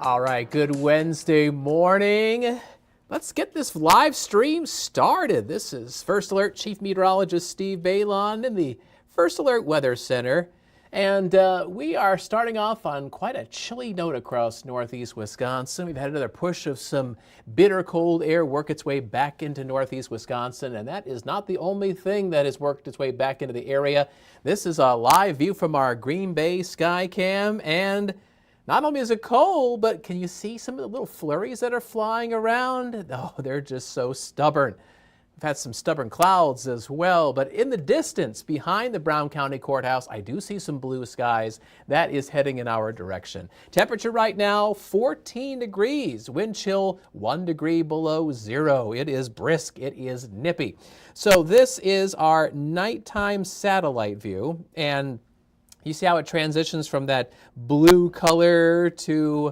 All right, good Wednesday morning. Let's get this live stream started. This is First Alert Chief Meteorologist Steve Baylon in the First Alert Weather Center. And we are starting off on quite a chilly note across northeast Wisconsin. We've had another push of some bitter cold air work its way back into northeast Wisconsin, and that is not the only thing that has worked its way back into the area. This is a live view from our Green Bay sky cam, and not only is it cold, but can you see some of the little flurries that are flying around? Oh, they're just so stubborn. We've had some stubborn clouds as well, but in the distance behind the Brown County Courthouse, I do see some blue skies. That is heading in our direction. Temperature right now, 14 degrees. Wind chill, 1 degree below zero. It is brisk. It is nippy. So this is our nighttime satellite view, and you see how it transitions from that blue color to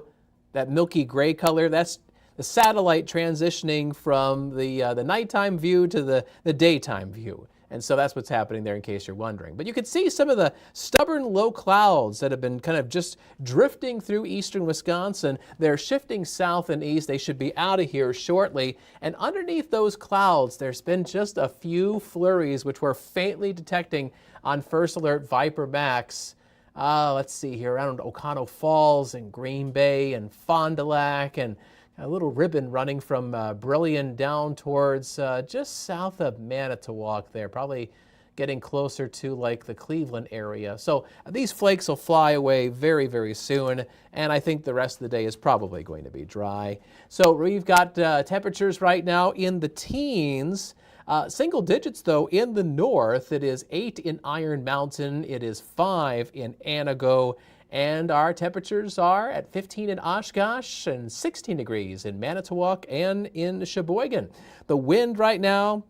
that milky gray color? That's the satellite transitioning from the nighttime view to the daytime view. And so that's what's happening there in case you're wondering. But you can see some of the stubborn low clouds that have been kind of just drifting through eastern Wisconsin. They're shifting south and east. They should be out of here shortly. And underneath those clouds, there's been just a few flurries, which we're faintly detecting on First Alert Viper Max. Let's see here, around Oconto Falls and Green Bay and Fond du Lac, and a little ribbon running from Brillion down towards just south of Manitowoc there, probably getting closer to like the Cleveland area. So these flakes will fly away very, very soon, and I think the rest of the day is probably going to be dry. So we've got temperatures right now in the teens. Single digits, though, in the north. It is 8 in Iron Mountain. It is 5 in Anago. And our temperatures are at 15 in Oshkosh and 16 degrees in Manitowoc and in Sheboygan. The wind right now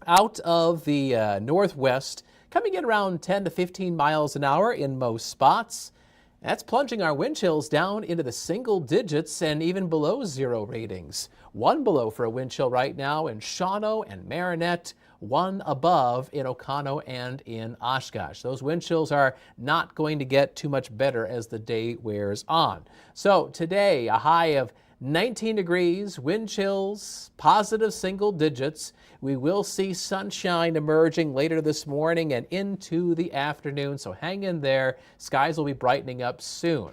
out of the northwest coming in around 10 to 15 miles an hour in most spots. That's plunging our wind chills down into the single digits and even below zero ratings. 1 below for a wind chill right now in Shawano and Marinette, 1 above in Oconto and in Oshkosh. Those wind chills are not going to get too much better as the day wears on. So today, a high of 19 degrees, wind chills, positive single digits. We will see sunshine emerging later this morning and into the afternoon, so hang in there. Skies will be brightening up soon.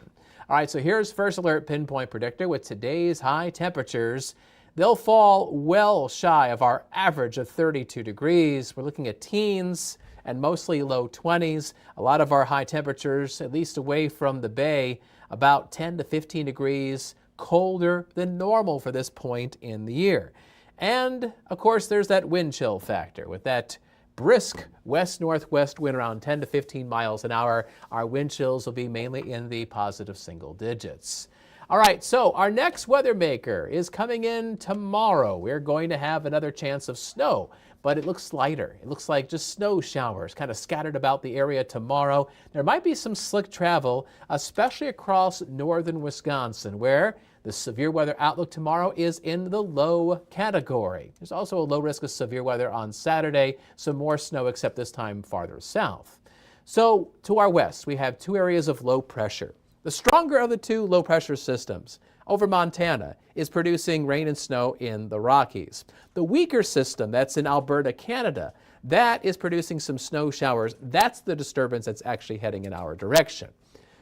All right, so here's First Alert Pinpoint Predictor with today's high temperatures. They'll fall well shy of our average of 32 degrees. We're looking at teens and mostly low 20s. A lot of our high temperatures, at least away from the bay, about 10 to 15 degrees colder than normal for this point in the year. And, of course, there's that wind chill factor. With that brisk west-northwest wind around 10 to 15 miles an hour, our wind chills will be mainly in the positive single digits. All right, so our next weather maker is coming in tomorrow. We're going to have another chance of snow, but it looks lighter. It looks like just snow showers kind of scattered about the area tomorrow. There might be some slick travel, especially across northern Wisconsin, where the severe weather outlook tomorrow is in the low category. There's also a low risk of severe weather on Saturday, some more snow except this time farther south. So to our west, we have 2 areas of low pressure. The stronger of the 2 low pressure systems over Montana is producing rain and snow in the Rockies. The weaker system that's in Alberta, Canada, that is producing some snow showers. That's the disturbance that's actually heading in our direction.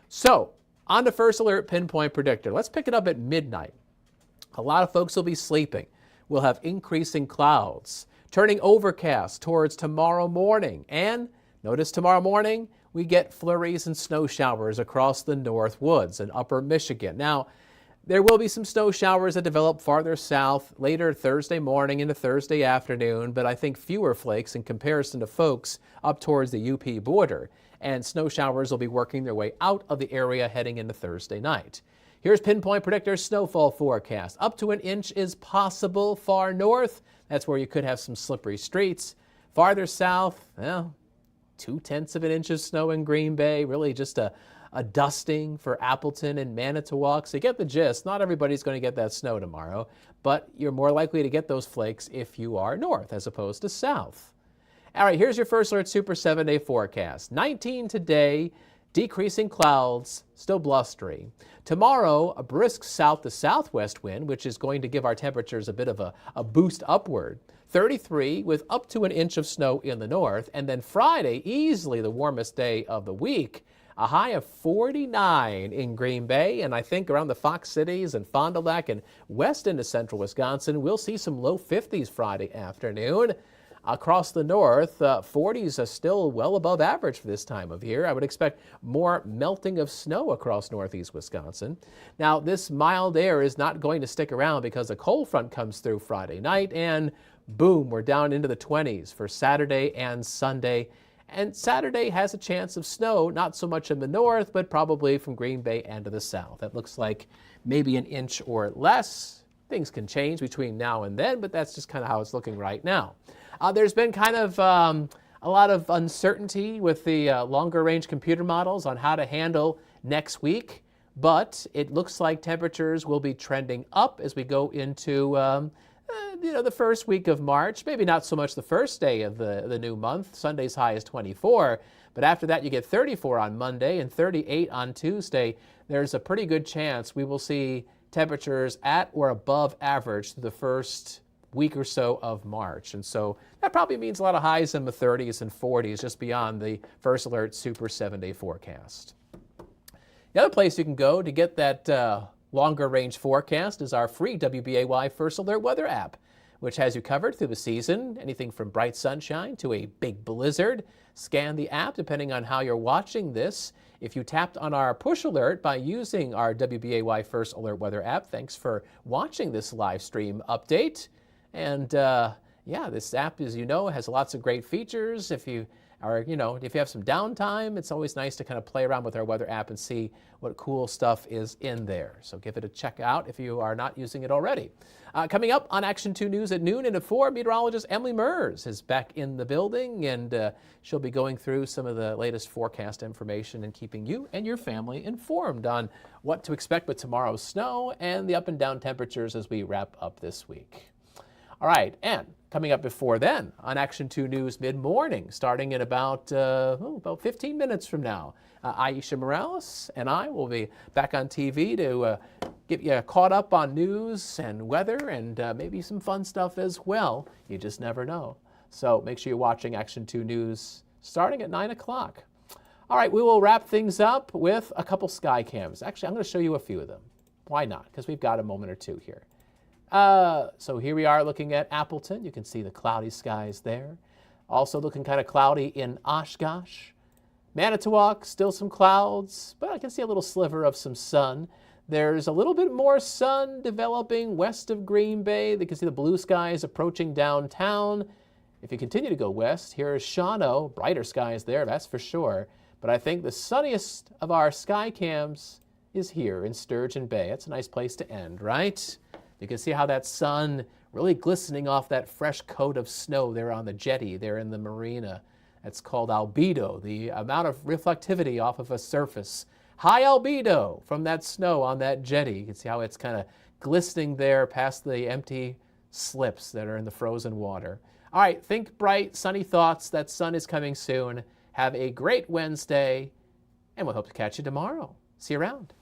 So on to First Alert Pinpoint Predictor. Let's pick it up at midnight. A lot of folks will be sleeping. We'll have increasing clouds, turning overcast towards tomorrow morning. And notice tomorrow morning, we get flurries and snow showers across the North Woods and upper Michigan. Now, there will be some snow showers that develop farther south later Thursday morning into Thursday afternoon, but I think fewer flakes in comparison to folks up towards the UP border. And snow showers will be working their way out of the area heading into Thursday night. Here's Pinpoint Predictor's snowfall forecast. Up to 1 inch is possible far north. That's where you could have some slippery streets. Farther south, well, 0.2 of an inch of snow in Green Bay, really just a dusting for Appleton and Manitowoc. So you get the gist. Not everybody's going to get that snow tomorrow, but you're more likely to get those flakes if you are north as opposed to south. All right, here's your First Alert Super 7-day forecast. 19 today, decreasing clouds, still blustery. Tomorrow, a brisk south to southwest wind, which is going to give our temperatures a bit of a boost upward. 33 with up to an inch of snow in the north. And then Friday, easily the warmest day of the week. A high of 49 in Green Bay, and I think around the Fox Cities and Fond du Lac and west into central Wisconsin, we'll see some low 50s Friday afternoon. Across the north, 40s are still well above average for this time of year. I would expect more melting of snow across northeast Wisconsin. Now, this mild air is not going to stick around because a cold front comes through Friday night, and boom, we're down into the 20s for Saturday and Sunday. And Saturday has a chance of snow, not so much in the north, but probably from Green Bay and to the south. It looks like maybe an inch or less. Things can change between now and then, but that's just kind of how it's looking right now. There's been kind of a lot of uncertainty with the longer range computer models on how to handle next week, but it looks like temperatures will be trending up as we go into the first week of March. Maybe not so much the first day of the new month. Sunday's high is 24, but after that you get 34 on Monday and 38 on Tuesday. There's a pretty good chance we will see temperatures at or above average through the first week or so of March. And so that probably means a lot of highs in the 30s and 40s just beyond the First Alert Super 7-day forecast. The other place you can go to get that longer range forecast is our free WBAY First Alert weather app, which has you covered through the season, anything from bright sunshine to a big blizzard. Scan the app depending on how you're watching this. If you tapped on our push alert by using our WBAY First Alert weather app, thanks for watching this live stream update. And yeah, this app, as you know, has lots of great features. If you have some downtime, it's always nice to kind of play around with our weather app and see what cool stuff is in there. So give it a check out if you are not using it already. Coming up on Action 2 News at noon and at 4, meteorologist Emily Mers is back in the building, and she'll be going through some of the latest forecast information and keeping you and your family informed on what to expect with tomorrow's snow and the up and down temperatures as we wrap up this week. All right, and coming up before then on Action 2 News mid-morning, starting in about 15 minutes from now, Aisha Morales and I will be back on TV to get you caught up on news and weather and maybe some fun stuff as well. You just never know. So make sure you're watching Action 2 News starting at 9 o'clock. All right, we will wrap things up with a couple sky cams. Actually, I'm going to show you a few of them. Why not? Because we've got a moment or two here. So here we are looking at Appleton. You can see the cloudy skies there. Also looking kind of cloudy in Oshkosh. Manitowoc, still some clouds, but I can see a little sliver of some sun. There's a little bit more sun developing west of Green Bay. You can see the blue skies approaching downtown. If you continue to go west, here is Shawano. Brighter skies there, that's for sure. But I think the sunniest of our sky cams is here in Sturgeon Bay. That's a nice place to end, right? You can see how that sun really glistening off that fresh coat of snow there on the jetty there in the marina. That's called albedo, the amount of reflectivity off of a surface. High albedo from that snow on that jetty. You can see how it's kind of glistening there past the empty slips that are in the frozen water. All right, think bright, sunny thoughts. That sun is coming soon. Have a great Wednesday, and we'll hope to catch you tomorrow. See you around.